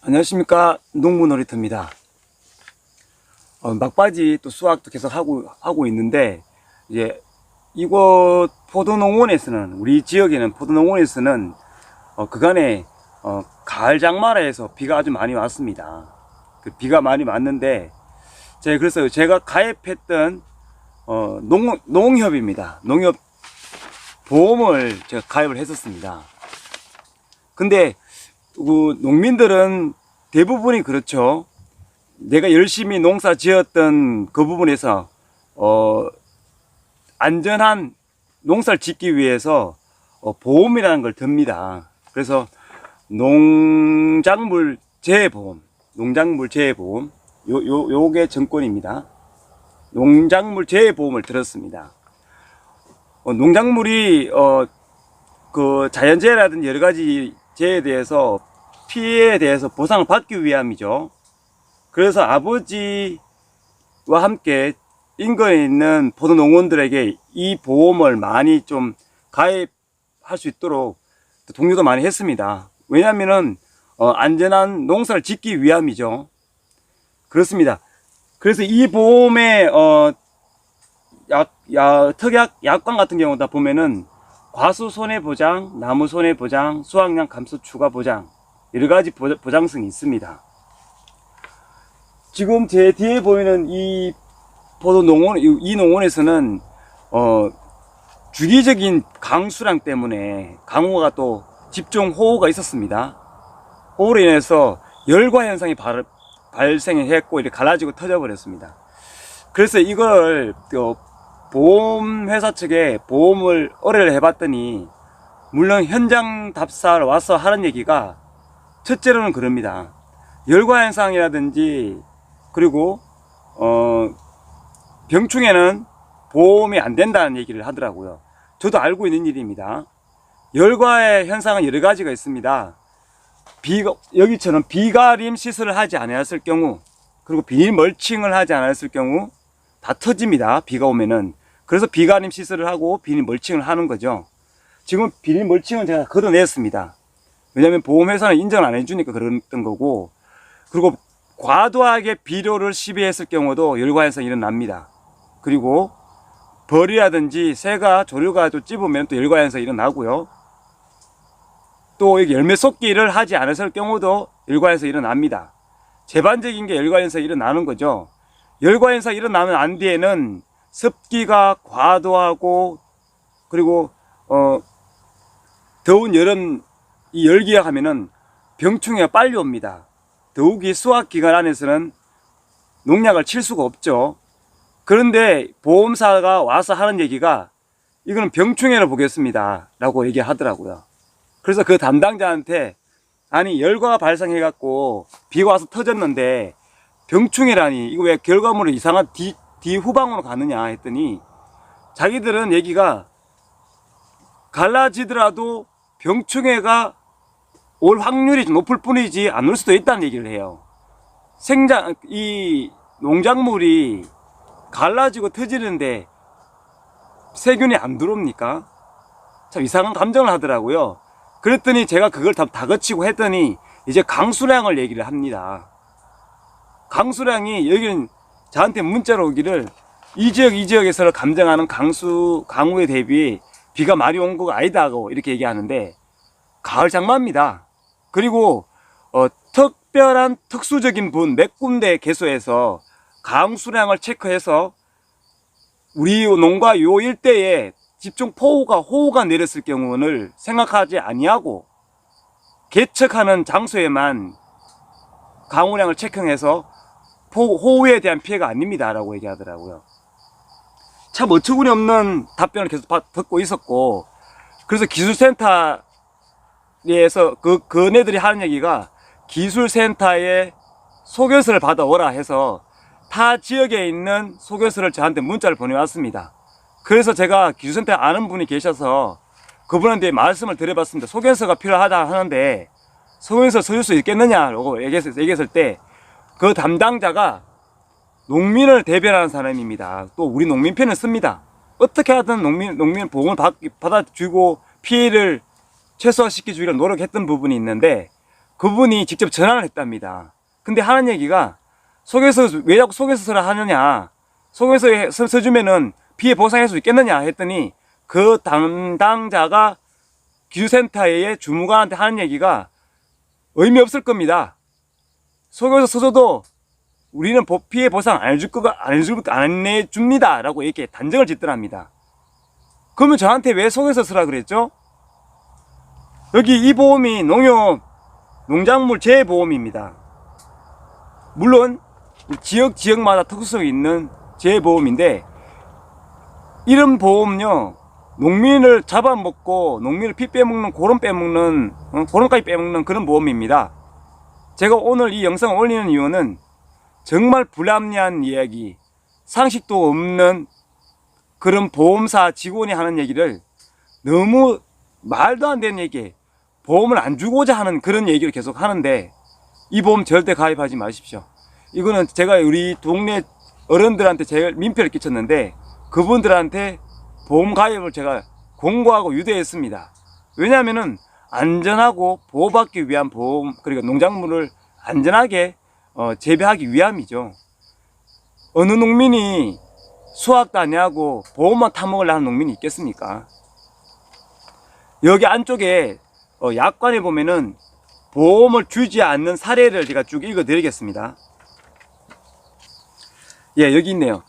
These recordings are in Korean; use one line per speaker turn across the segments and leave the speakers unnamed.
안녕하십니까. 농부 놀이터입니다. 막바지 또 수확도 계속 하고 있는데, 이제 이곳 포도농원에서는, 우리 지역에는 포도농원에서는 그간에 가을 장마라해서 비가 아주 많이 왔습니다. 그 비가 많이 왔는데, 그래서 제가 가입했던 농협입니다. 농협 보험을 제가 가입을 했었습니다. 근데 그 농민들은 대부분이 그렇죠. 내가 열심히 농사 지었던 그 부분에서 안전한 농사를 짓기 위해서 보험이라는 걸 듭니다. 그래서 농작물 재해보험, 요게 정권입니다. 농작물 재해보험을 들었습니다. 농작물이 그 자연재해라든지 여러 가지 재해에 대해서 피해에 대해서 보상을 받기 위함이죠. 그래서 아버지와 함께 인근에 있는 포도농원들에게 이 보험을 많이 좀 가입할 수 있도록 독려도 많이 했습니다. 왜냐하면은 안전한 농사를 짓기 위함이죠. 그렇습니다. 그래서 이 보험의 특약 약관 같은 경우다 보면은 과수 손해보장, 나무 손해보장, 수확량 감소 추가 보장, 여러 가지 보장성이 있습니다. 지금 제 뒤에 보이는 이 포도농원, 이 농원에서는 주기적인 강수량 때문에 강우가 또 집중 호우가 있었습니다. 호우로 인해서 열과 현상이 발생했고 이렇게 갈라지고 터져버렸습니다. 그래서 이걸 보험회사 측에 보험을 의뢰를 해봤더니, 물론 현장 답사를 와서 하는 얘기가 첫째로는 그럽니다. 열과 현상이라든지 그리고 병충해는 보험이 안 된다는 얘기를 하더라고요. 저도 알고 있는 일입니다. 열과의 현상은 여러 가지가 있습니다. 여기처럼 비가림 시설을 하지 않았을 경우, 그리고 비닐 멀칭을 하지 않았을 경우 다 터집니다. 비가 오면은. 그래서 비가림 시설을 하고 비닐 멀칭을 하는 거죠. 지금 비닐 멀칭은 제가 걷어냈습니다. 왜냐하면 보험회사는 인정을 안 해주니까 그랬던 거고, 그리고 과도하게 비료를 시비했을 경우도 열과현상이 일어납니다. 그리고 벌이라든지 새가 조류가 또 찝으면 또 열과현상이 일어나고요. 또 열매 쏟기를 하지 않았을 경우도 열과현상이 일어납니다. 제반적인 게 열과현상이 일어나는 거죠. 열과현상이 일어나면 안 뒤에는 습기가 과도하고, 그리고 더운 여름 이 열기가 하면은 병충해가 빨리 옵니다. 더욱이 수확 기간 안에서는 농약을 칠 수가 없죠. 그런데 보험사가 와서 하는 얘기가, 이거는 병충해를 보겠습니다 라고 얘기하더라고요. 그래서 그 담당자한테, 아니 열과가 발생해 갖고 비가 와서 터졌는데 병충해라니, 이거 왜 결과물이 이상한 뒤후방으로 가느냐 했더니, 자기들은 얘기가 갈라지더라도 병충해가 올 확률이 좀 높을 뿐이지 안 올 수도 있다는 얘기를 해요. 이 농작물이 갈라지고 터지는데 세균이 안 들어옵니까? 참 이상한 감정을 하더라고요. 그랬더니 제가 그걸 다 거치고 했더니 이제 강수량을 얘기를 합니다. 강수량이, 여기는 저한테 문자로 오기를, 이 지역에서 감정하는 강우에 대비 비가 많이 온 거가 아니다고 이렇게 얘기하는데, 가을 장마입니다. 그리고 특별한 특수적인 몇 군데 개소에서 강수량을 체크해서 우리 농가 요 일대에 집중 호우가 내렸을 경우를 생각하지 아니하고 개척하는 장소에만 강우량을 체크해서 호우에 대한 피해가 아닙니다 라고 얘기하더라고요. 참 어처구니 없는 답변을 계속 듣고 있었고, 그래서 기술센터에서 그네들이 하는 얘기가, 기술센터에 소견서를 받아오라 해서 타 지역에 있는 소견서를 저한테 문자를 보내왔습니다. 그래서 제가 기술센터에 아는 분이 계셔서 그분한테 말씀을 드려봤습니다. 소견서가 필요하다 하는데 소견서 써줄 수 있겠느냐고 얘기했을 때, 그 담당자가 농민을 대변하는 사람입니다. 또 우리 농민 편을 씁니다. 어떻게 하든 농민 보험을 받아주고 피해를 최소화시켜주기로 노력했던 부분이 있는데, 그분이 직접 전화를 했답니다. 근데 하는 얘기가 속에서 왜 자꾸 속에서 서라 하느냐, 속에서 서주면은 피해 보상할 수 있겠느냐 했더니 그 담당자가 기술센터의 주무관한테 하는 얘기가 의미 없을 겁니다. 속에서 서줘도 우리는 피해 보상 안 해줍니다 라고 이렇게 단정을 짓더랍니다. 그러면 저한테 왜 속에서 서라 그랬죠? 여기 이 보험이 농작물 재보험입니다. 물론 지역마다 특수성이 있는 재보험인데, 이런 보험요, 농민을 잡아먹고 농민을 피 빼먹는, 고름까지 빼먹는 그런 보험입니다. 제가 오늘 이 영상을 올리는 이유는 정말 불합리한 이야기, 상식도 없는 그런 보험사 직원이 하는 얘기를, 너무 말도 안 되는 얘기, 보험을 안 주고자 하는 그런 얘기를 계속 하는데, 이 보험 절대 가입하지 마십시오. 이거는 제가 우리 동네 어른들한테 제가 민폐를 끼쳤는데, 그분들한테 보험 가입을 제가 공고하고 유도했습니다. 왜냐하면은 안전하고 보호받기 위한 보험, 그러니까 농작물을 안전하게 재배하기 위함이죠. 어느 농민이 수확도 안 하고 보험만 타먹으려 하는 농민이 있겠습니까? 여기 안쪽에 약관에 보면은 보험을 주지 않는 사례를 제가 쭉 읽어 드리겠습니다. 예, 여기 있네요.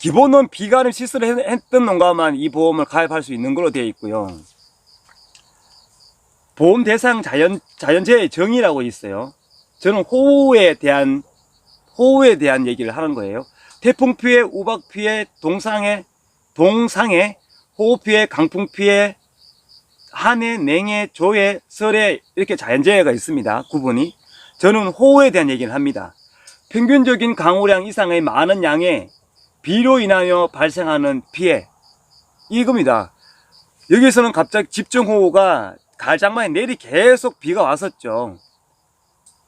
기본은 비가림 시설을 했던 농가만 이 보험을 가입할 수 있는 걸로 되어 있고요. 보험 대상 자연재해 정의라고 있어요. 저는 호우에 대한 얘기를 하는 거예요. 태풍 피해, 우박 피해, 동상해, 호우 피해, 강풍 피해, 한해, 냉해, 조해, 설해, 이렇게 자연재해가 있습니다. 구분이. 저는 호우에 대한 얘기를 합니다. 평균적인 강우량 이상의 많은 양의 비로 인하여 발생하는 피해, 이겁니다. 여기서는 갑자기 집중호우가 가을장마에 내리 계속 비가 왔었죠.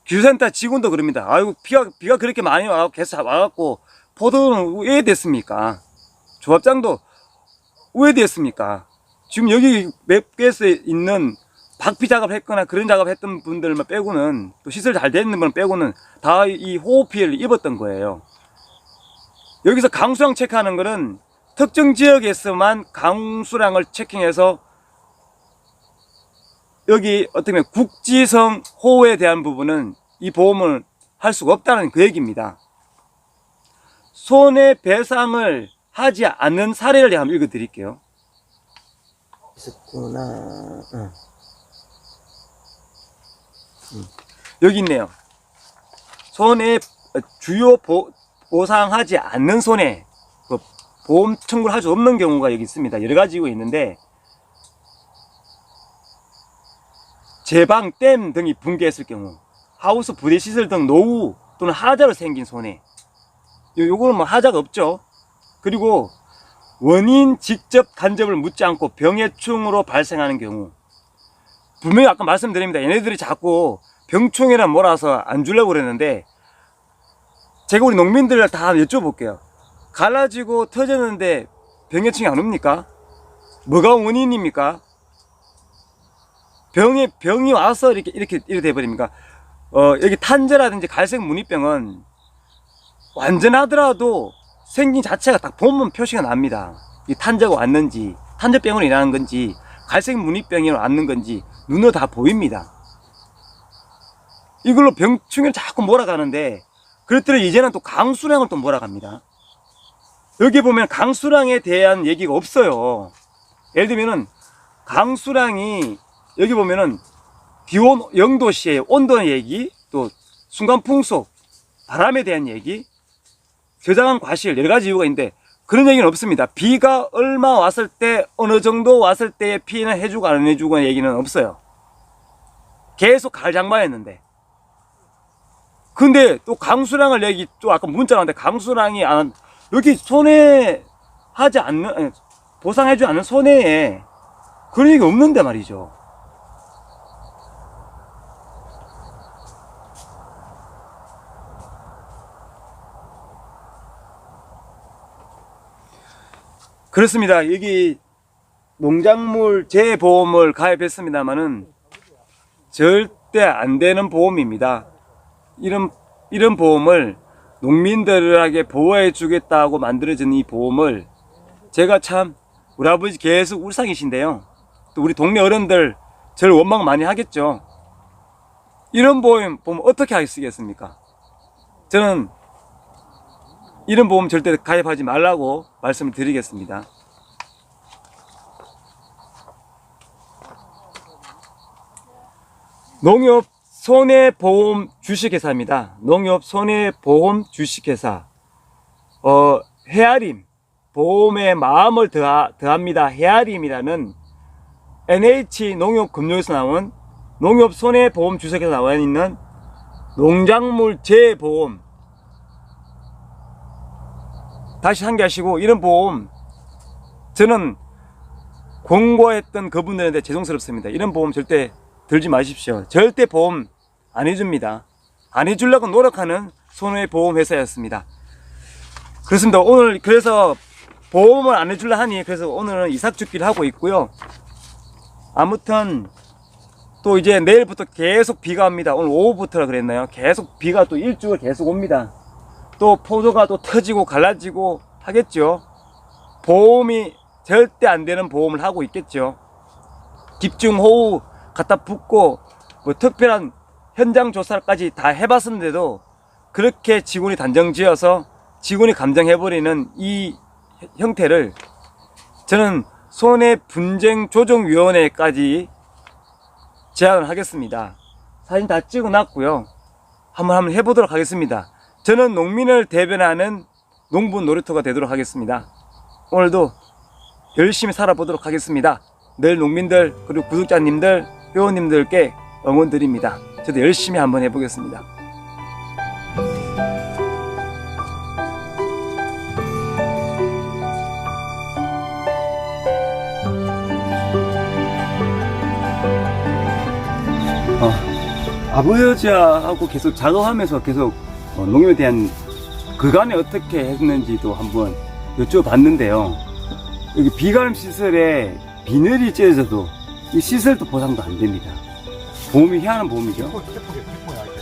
기술센터 직원도 그럽니다. 아이고, 비가 그렇게 많이 와갖고 계속 와갖고 포도는 왜 됐습니까? 조합장도 왜 됐습니까? 지금 여기 몇 개에서 있는 박피 작업을 했거나 그런 작업을 했던 분들만 빼고는, 또 시설 잘 되는 분 빼고는 다 이 호우 피해를 입었던 거예요. 여기서 강수량 체크하는 거는 특정 지역에서만 강수량을 체킹해서 여기 어떻게 보면 국지성 호우에 대한 부분은 이 보험을 할 수가 없다는 그 얘기입니다. 손해배상을 하지 않는 사례를 한번 읽어 드릴게요.
있었구나.
여기 있네요. 주요 보상하지 않는 손해, 보험 청구를 할 수 없는 경우가 여기 있습니다. 여러 가지가 있는데, 제방, 댐 등이 붕괴했을 경우, 하우스 부대 시설 등 노후 또는 하자로 생긴 손해, 요거는 뭐 하자가 없죠. 그리고 원인 직접 간접을 묻지 않고 병해충으로 발생하는 경우, 분명히 아까 말씀드립니다. 얘네들이 자꾸 병충해라 몰아서 안 주려고 그랬는데, 제가 우리 농민들 다 여쭤볼게요. 갈라지고 터졌는데 병해충이 안 옵니까? 뭐가 원인입니까? 병이 와서 이렇게 돼버립니까? 여기 탄저라든지 갈색 무늬병은 완전하더라도 생긴 자체가 딱 보면 표시가 납니다. 이 탄저가 왔는지, 탄저병으로 인하는 건지, 갈색 무늬병으로 왔는 건지 눈으로 다 보입니다. 이걸로 병충해를 자꾸 몰아가는데, 그랬더니 이제는 또 강수량을 또 몰아갑니다. 여기 보면 강수량에 대한 얘기가 없어요. 예를 들면은 강수량이, 여기 보면은 기온 0도씨의 온도 얘기, 또 순간 풍속, 바람에 대한 얘기, 저장한 과실, 여러 가지 이유가 있는데 그런 얘기는 없습니다. 비가 얼마 왔을 때, 어느 정도 왔을 때의 피해는 해주고 안 해주고 얘기는 없어요. 계속 가을장마였는데. 근데 또 강수량을 얘기, 또 아까 문자 나왔는데 강수량이 여기 손해하지 않는, 보상해주지 않는 손해에 그런 얘기 없는데 말이죠. 그렇습니다. 여기 농작물 재보험을 가입했습니다만은 절대 안 되는 보험입니다. 이런 보험을 농민들에게 보호해 주겠다고 만들어진 이 보험을 제가 참 우리 아버지 계속 울상이신데요. 또 우리 동네 어른들 저를 원망 많이 하겠죠. 이런 보험 어떻게 쓰겠습니까? 저는 이런 보험 절대 가입하지 말라고 말씀을 드리겠습니다. 농협 손해보험 주식회사입니다. 농협 손해보험 주식회사. 헤아림, 보험에 마음을 더합니다. 헤아림이라는 NH 농협금융에서 나온 농협 손해보험 주식회사 나와 있는 농작물 재보험. 다시 상기하시고, 이런 보험 저는 권고했던 그분들한테 죄송스럽습니다. 이런 보험 절대 들지 마십시오. 절대 보험 안 해줍니다. 안 해주려고 노력하는 손해보험 회사였습니다. 그렇습니다. 오늘 그래서 보험을 안 해줄라 하니 그래서 오늘은 이삭죽기를 하고 있고요. 아무튼 또 이제 내일부터 계속 비가 옵니다. 오늘 오후부터라 그랬나요? 계속 비가 또 일주일 계속 옵니다. 또 포도가 또 터지고 갈라지고 하겠죠. 보험이 절대 안 되는 보험을 하고 있겠죠. 집중호우 갖다 붓고 뭐 특별한 현장 조사까지 다 해봤는데도 그렇게 직원이 단정 지어서 직원이 감정해버리는 이 형태를 저는 손해분쟁조정위원회까지 제안을 하겠습니다. 사진 다 찍어 놨고요. 한번 해보도록 하겠습니다. 저는 농민을 대변하는 농부 놀이터가 되도록 하겠습니다. 오늘도 열심히 살아보도록 하겠습니다. 늘 농민들 그리고 구독자님들 회원님들께 응원 드립니다. 저도 열심히 한번 해보겠습니다. 아버지하고 계속 작업하면서 계속 농협에 대한 그간에 어떻게 했는지도 한번 여쭤봤는데요. 여기 비가름 시설에 비늘이 찢어져도 이 시설도 보상도 안 됩니다. 보험이 희한한 보험이죠.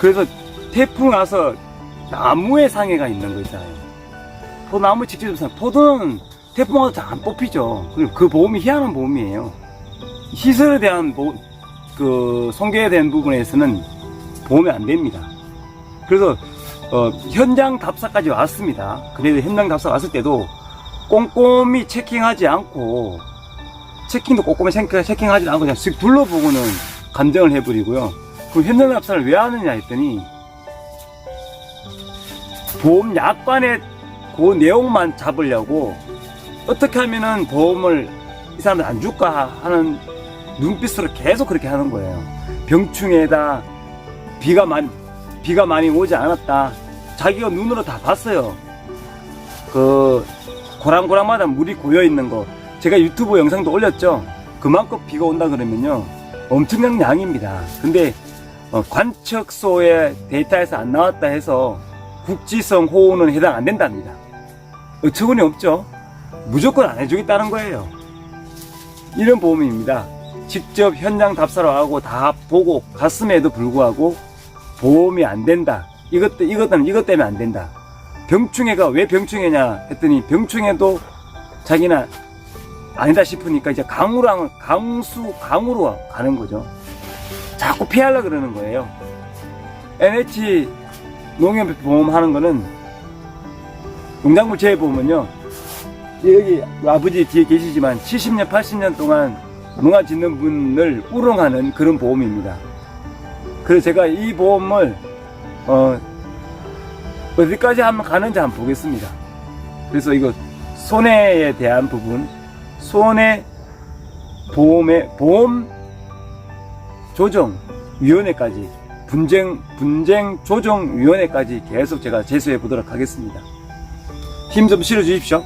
그래서 태풍 와서 나무에 상해가 있는 거 있잖아요. 포나무 직접 포도는 태풍 와서 잘 안 뽑히죠. 그 보험이 희한한 보험이에요. 시설에 대한 손괴에 대한 부분에서는 보험이 안 됩니다. 그래서 현장 답사까지 왔습니다. 그래도 현장 답사 왔을 때도 꼼꼼히 체킹하지 않고 체킹도 꼼꼼히 체킹하지 않고 그냥 쓱 둘러보고는 감정을 해버리고요. 그 현장 답사를 왜 하느냐 했더니 보험 약관의 그 내용만 잡으려고 어떻게 하면은 보험을 이 사람들 안 줄까 하는 눈빛으로 계속 그렇게 하는 거예요. 병충해다, 비가 많이 오지 않았다. 자기가 눈으로 다 봤어요. 그 고랑고랑마다 물이 고여 있는 거 제가 유튜브 영상도 올렸죠. 그만큼 비가 온다 그러면요 엄청난 양입니다. 근데 관측소의 데이터에서 안 나왔다 해서 국지성 호우는 해당 안 된답니다. 어처구니 없죠. 무조건 안 해주겠다는 거예요. 이런 보험입니다. 직접 현장 답사로 하고 다 보고 갔음에도 불구하고 보험이 안 된다. 이것 때문에 안 된다. 병충해가 왜 병충해냐 했더니 병충해도 자기는 아니다 싶으니까 이제 강으로 가는 거죠. 자꾸 피하려고 그러는 거예요. NH 농협 보험 하는 거는 농작물 재보험은요, 여기 아버지 뒤에 계시지만 70년 80년 동안 농사 짓는 분을 우롱하는 그런 보험입니다. 그래서 제가 이 보험을 어디까지 한번 가는지 한번 보겠습니다. 그래서 이거 손해에 대한 부분, 보험 조정위원회까지, 분쟁 조정위원회까지 계속 제가 제소해 보도록 하겠습니다. 힘 좀 실어 주십시오.